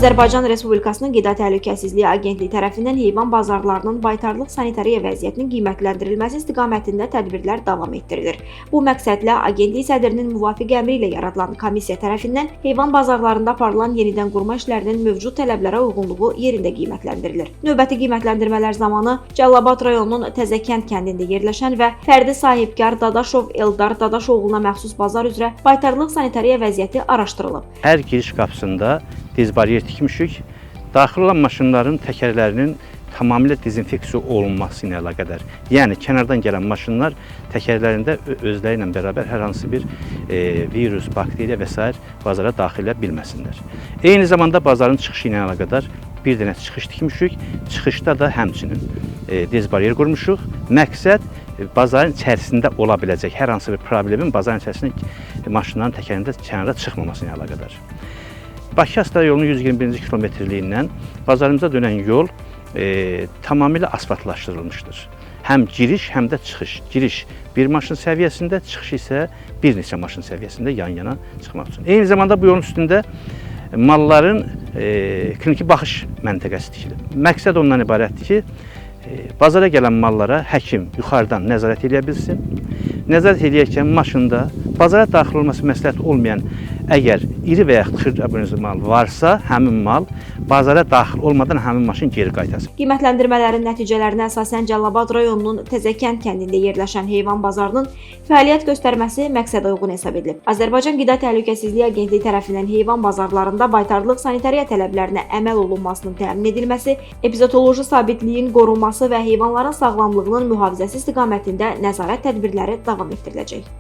Azərbaycan Respublikasının Qida Təhlükəsizliyi Agentliyi tərəfindən heyvan bazarlarının baytarlıq sanitariya vəziyyətinin qiymətləndirilməsi istiqamətində tədbirlər davam etdirilir. Bu məqsədlə Agentlik sədrinin müvafiq əmri ilə yaradılan komissiya tərəfindən heyvan bazarlarında aparılan yenidən qurma işlərinin mövcud tələblərə uyğunluğu yerində qiymətləndirilir. Növbəti qiymətləndirmələr zamanı Cəlilabad rayonunun Təzəkənd kəndində yerləşən və fərdi sahibkar Dadaşov Eldar Dadaşoğluna məxsus bazar üzrə baytarlıq sanitariya vəziyyəti araşdırılıb. Hər giriş qapısında diz baryer tikmişik. Daxil olan maşınların təkərlərinin tamamilə dezinfeksiya olunması ilə əlaqədar. Yəni kənardan gələn maşınlar təkərlərində özləri ilə bərabər hər hansı bir virus, bakteriya və s. bazara daxil edə bilməsinlər. Eyni zamanda bazarın çıxışı ilə əlaqədar bir dənə çıxış tikmişik. Çıxışda da həmçinin diz baryer qurmuşuq. Məqsəd bazarın içərisində ola biləcək hər hansı bir problemin bazarın içərisində maşınların təkərində kənara çıxmaması ilə əlaqədar. Bakı-Astara yolunun 121-ci kilometrliyindən bazarımıza dönən yol tamamilə asfaltlaşdırılmışdır. Həm giriş, həm də çıxış. Giriş bir maşın səviyyəsində, çıxış isə bir neçə maşın səviyyəsində yan-yana çıxmaq üçün. Eyni zamanda bu yolun üstündə malların kliniki baxış məntəqəsi tikilib. Məqsəd ondan ibarətdir ki, bazara gələn mallara həkim yuxarıdan nəzarət edə bilsin. Nəzarət edərkən maşında bazara daxil olması məsləhət olmayan əgər iri və yaxud xırda abonizm mal varsa, həmin mal bazara daxil olmadan həmin maşın geri qaytasın. Qiymətləndirmələrin nəticələrinə əsasən Cəlilabad rayonunun Təzəkənd kəndində yerləşən heyvan bazarının fəaliyyət göstərməsi məqsədə uyğun hesab edilib. Azərbaycan Qida Təhlükəsizliyi Agentliyi tərəfindən heyvan bazarlarında baytarlıq sanitariya tələblərinə əməl olunmasının təmin edilməsi, epizotoloji sabitliyin qorunması və heyvanların sağlamlığının mühafizəsi istiqamətində nəzarət tədbirləri davam etdiriləcək.